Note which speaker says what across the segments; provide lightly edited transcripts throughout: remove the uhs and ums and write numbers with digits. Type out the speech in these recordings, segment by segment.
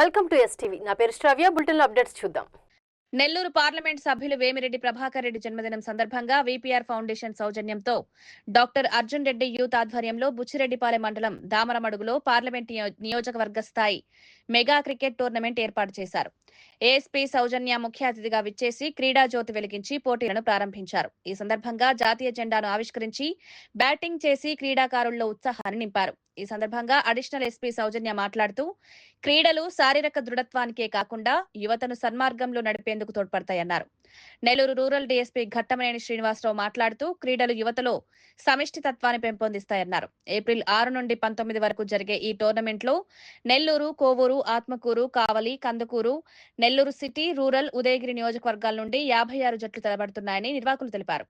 Speaker 1: Welcome to STV. నా పేరు శ్రావ్య. Bulletin updates చూద్దాం.
Speaker 2: నెల్లూరు పార్లమెంట్ సభ్యులు వేమిరెడ్డి ప్రభాకర్ రెడ్డి జన్మదినం సందర్భంగా వీపీఆర్ ఫౌండేషన్ సౌజన్యంతో డాక్టర్ అర్జున్ రెడ్డి యూత్ ఆధ్వర్యంలో బుచ్చిరెడ్డిపాలెం మండలం దామరమడుగులో పార్లమెంట్ నియోజకవర్గ స్థాయి మెగా క్రికెట్ టోర్నమెంట్ ఏర్పాటు చేశారు. ఏఎస్పీ సౌజన్య ముఖ్య అతిథిగా విచ్చేసి క్రీడా జ్యోతి వెలిగించి పోటీలను ప్రారంభించారు. ఈ సందర్భంగా జాతీయ జెండాను ఆవిష్కరించి బ్యాటింగ్ చేసి క్రీడాకారుల్లో ఉత్సాహాన్ని నింపారు. ఈ సందర్భంగా అడిషనల్ ఎస్పీ సౌజన్య మాట్లాడుతూ క్రీడలు శారీరక దృఢత్వానికే కాకుండా యువతను సన్మార్గంలో నడిపేందుకు తోడ్పడతాయన్నారు. నెల్లూరు రూరల్ డీఎస్పీ ఘట్టమనేని శ్రీనివాసరావు మాట్లాడుతూ క్రీడలు యువతలో సమిష్టి తత్వాన్ని పెంపొందిస్తాయన్నారు. ఏప్రిల్ 6 నుండి 19 వరకు జరిగే ఈ టోర్నమెంట్లో నెల్లూరు, కోవూరు, ఆత్మకూరు, కావలి, కందుకూరు, నెల్లూరు సిటీ, రూరల్, ఉదయగిరి నియోజకవర్గాల నుండి 56 జట్లు తలబడుతున్నాయని నిర్వాహకులు తెలిపారు.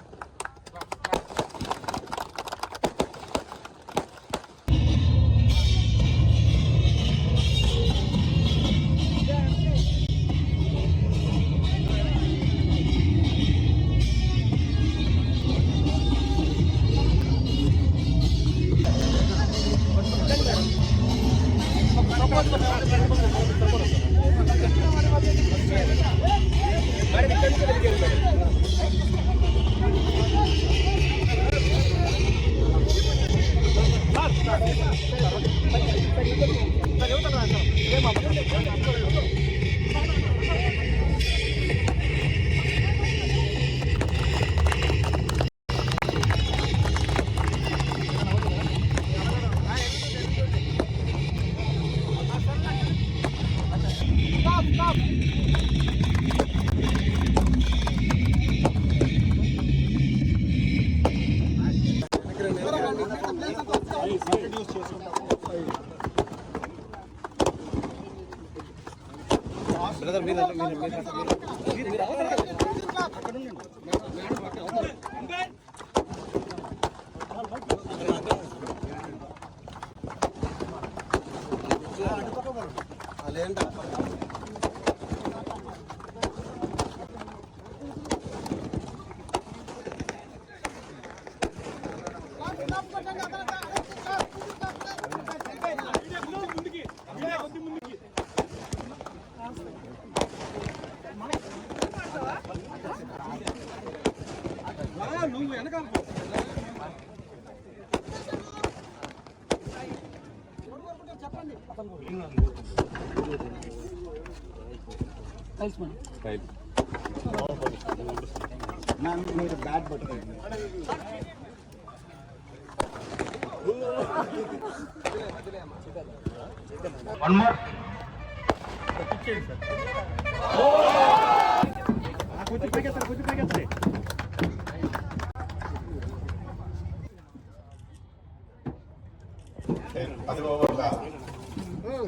Speaker 3: One more.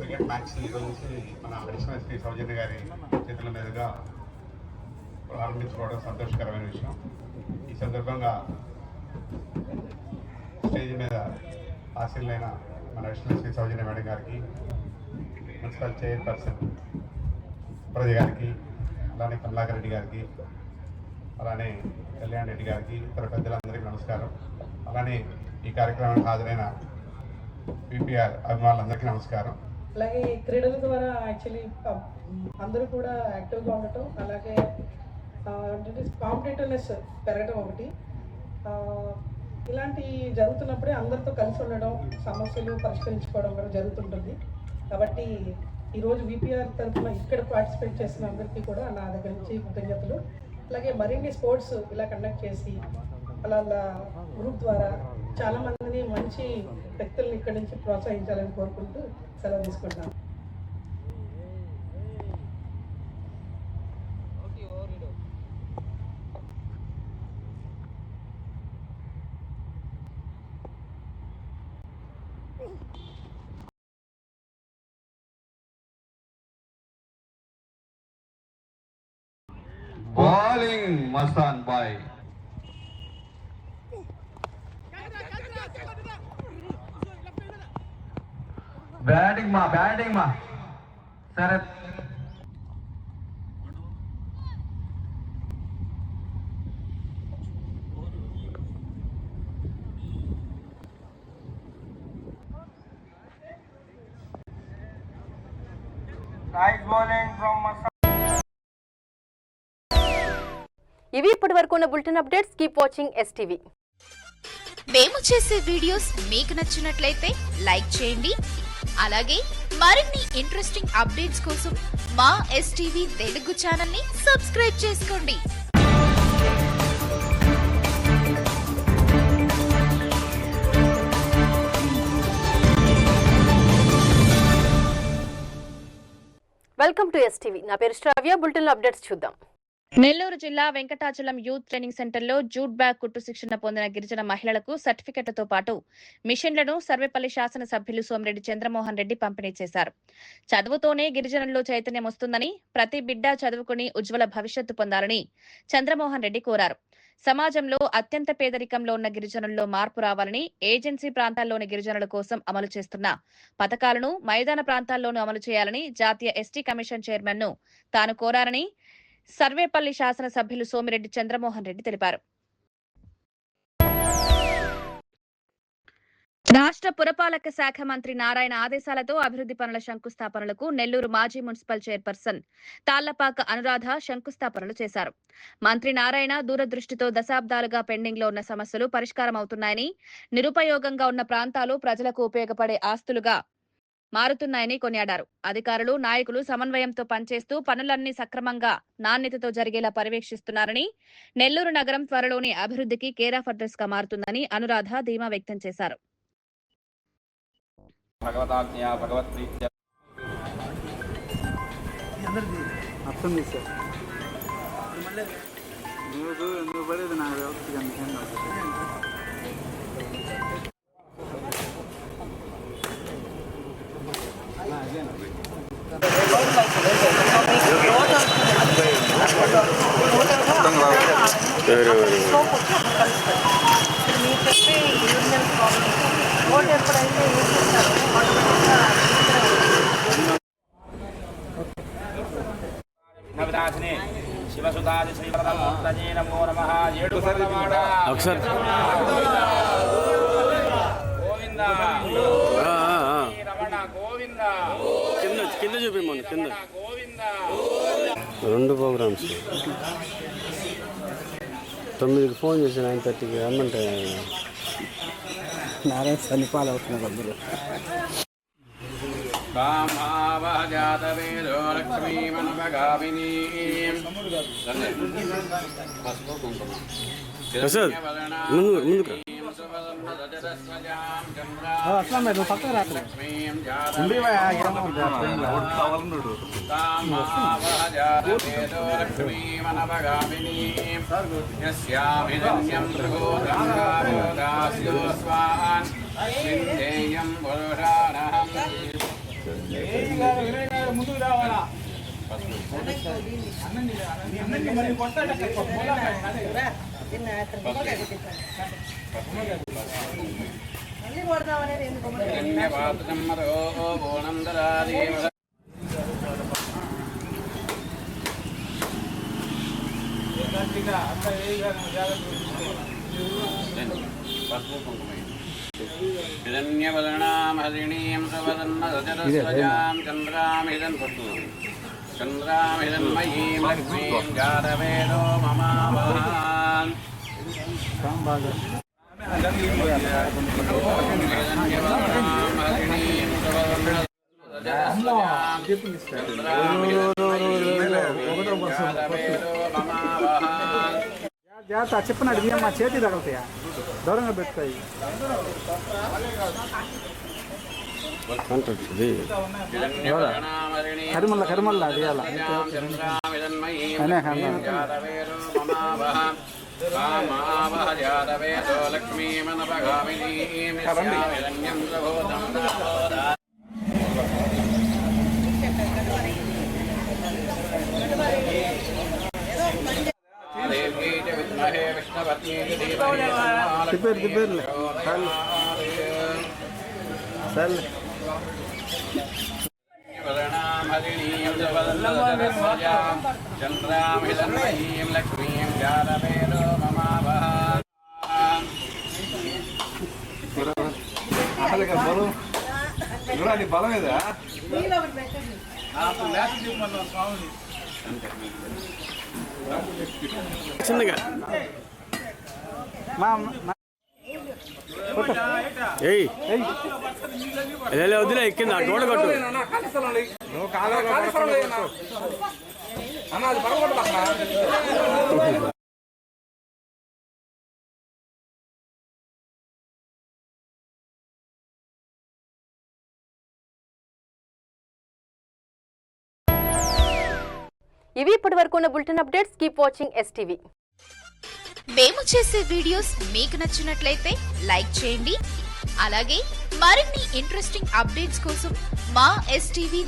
Speaker 3: క్రికెట్ మ్యాచ్ గురించి మన అడిషనల్ ఎస్పీ సౌజన్య గారి చేతుల మీదుగా ప్రారంభించుకోవడం సంతోషకరమైన విషయం. ఈ సందర్భంగా స్టేజ్ మీద ఆశీలైన మన అడిషనల్ ఎస్పీ సౌజన్య మేడం గారికి, మున్సిపల్ చైర్పర్సన్ ప్రజ గారికి, అలానే కమలాకర్ రెడ్డి గారికి, అలానే కళ్యాణ్ రెడ్డి గారికి, ఇతర పెద్దలందరికీ నమస్కారం. అలానే ఈ కార్యక్రమానికి హాజరైన వీపీఆర్ అభిమానులందరికీ నమస్కారం.
Speaker 4: అలాగే క్రీడల ద్వారా యాక్చువల్లీ అందరూ కూడా యాక్టివ్గా ఉండటం, అలాగే కాంపిటేటివ్నెస్ పెరగడం ఒకటి. ఇలాంటి జరుగుతున్నప్పుడే అందరితో కలిసి ఉండడం, సమస్యలు పరిష్కరించుకోవడం కూడా జరుగుతుంటుంది. కాబట్టి ఈరోజు వీపీఆర్ తరఫున ఇక్కడ పార్టిసిపేట్ చేసిన అందరికీ కూడా నా దగ్గర నుంచి కృతజ్ఞతలు. అలాగే మరిన్ని స్పోర్ట్స్ ఇలా కండక్ట్ చేసి అలా గ్రూప్ ద్వారా చాలామందిని మంచి వ్యక్తులను ఇక్కడి నుంచి ప్రోత్సహించాలని కోరుకుంటూ సెలవు తీసుకుంటాను.
Speaker 3: Bowling Mastan Bhai. Batting ma. Sarath.
Speaker 1: ఇవి ఇప్పటి వరకు ఉన్న bulletin updates. Keep watching STV.
Speaker 5: మేము చేసే వీడియోస్ మీకు నచ్చినట్లయితే లైక్ చేయండి. అలాగే మరిన్ని ఇంట్రెస్టింగ్ అప్డేట్స్ కోసం మా ఎస్టీవీ తెలుగు ఛానల్ ని సబ్స్క్రైబ్ చేసుకోండి.
Speaker 1: Welcome to STV. నా పేరు శ్రావ్య. బులెటిన్ అప్డేట్స్ చూద్దాం.
Speaker 2: నెల్లూరు జిల్లా వెంకటాచలం యూత్ ట్రైనింగ్ సెంటర్లో జూట్ బ్యాగ్ కుట్టు శిక్షణ పొందిన గిరిజన మహిళలకు సర్టిఫికెట్లతో పాటు మిషన్లను సర్వేపల్లి శాసనసభ్యులు సోమిరెడ్డి చంద్రమోహన్ రెడ్డి పంపిణీ చేశారు. చదువుతోనే గిరిజనుల్లో చైతన్యం వస్తుందని, ప్రతి బిడ్డ చదువుకుని ఉజ్వల భవిష్యత్తు పొందాలని చంద్రమోహన్ రెడ్డి కోరారు. సమాజంలో అత్యంత పేదరికంలో ఉన్న గిరిజనుల్లో మార్పు రావాలని, ఏజెన్సీ ప్రాంతాల్లోని గిరిజనుల కోసం అమలు చేస్తున్న పథకాలను మైదాన ప్రాంతాల్లోనూ అమలు చేయాలని జాతీయ ఎస్టీ కమిషన్ చైర్మన్ ను తాను కోరారని సర్వేపల్లి శాసనసభ్యులు సోమిరెడ్డి చంద్రమోహన్ రెడ్డి తెలిపారు. రాష్ట్ర పురపాలక శాఖ మంత్రి నారాయణ ఆదేశాలతో అభివృద్ధి పనుల శంకుస్థాపనలకు నెల్లూరు మాజీ మున్సిపల్ చైర్పర్సన్ తాళ్లపాక అనురాధ శంకుస్థాపనలు చేశారు. మంత్రి నారాయణ దూరదృష్టితో దశాబ్దాలుగా పెండింగ్ లో ఉన్న సమస్యలు పరిష్కారం అవుతున్నాయని, నిరుపయోగంగా ఉన్న ప్రాంతాలు ప్రజలకు ఉపయోగపడే ఆస్తులుగా మారుతున్నాయని కొనియాడారు. అధికారులు, నాయకులు సమన్వయంతో పనిచేస్తూ పనులన్నీ సక్రమంగా, నాణ్యతతో జరిగేలా పర్యవేక్షిస్తున్నారని, నెల్లూరు నగరం త్వరలోని అభివృద్ధికి కేర్ ఆఫ్ అడ్రస్ గా మారుతుందని అనురాధ ధీమా వ్యక్తం చేశారు.
Speaker 6: శివసుతాది శ్రీవరదమూర్తయే నమో నమః. ఏడు పర్లవాడ గోవింద రమణ గోవింద.
Speaker 7: కింద చూపిమ్మను, కింద
Speaker 6: గోవింద.
Speaker 7: 2 ప్రోగ్రామ్స్ 9కి ఫోన్ చేసి 9:30కి రమ్మంటే నారాయణ సన్నిపాలు అవుతున్నారు అందరూ.
Speaker 6: కామావజాతవేదో లక్ష్మీమనవగామినీం.
Speaker 7: ప్రసాద్ ముందుకు
Speaker 6: యస్యాభిధన్యం భృగోదాస్యోస్వాన్ విందేయం పురుషానహం. ముందుకు రావాలా? హిరణ్యవదనామహరిణీం సువదన్నరజరస్వజాం చంద్రామిదన్ పట్టు చంద్రామిదన్మయీం లక్ష్మీం జాతవేదో మమావహాన్.
Speaker 8: జాగ్రత్త చెప్పినాడు మా చేతి తగలుతాయా, దూరంగా పెట్టుతాయి. కరిమల్ల అది అలా తిప్పేరు సార్.
Speaker 6: చంద్రామిదన్మయీం లక్ష్మీం జాతవేదో మమావహాన్.
Speaker 7: చిన్నగా
Speaker 8: మా
Speaker 7: ఏయ్ లే వదిలే కింద గోడ కట్టు
Speaker 1: ఇవి ఇప్పటి వరకు ఉన్న bulletin updates. Keep watching STV.
Speaker 5: మేము చేసే వీడియోస్ మీకు నచ్చినట్లయితే లైక్ చేయండి. అలాగే మరిన్ని ఇంట్రెస్టింగ్ అప్డేట్స్ కోసం మా ఎస్టీవీ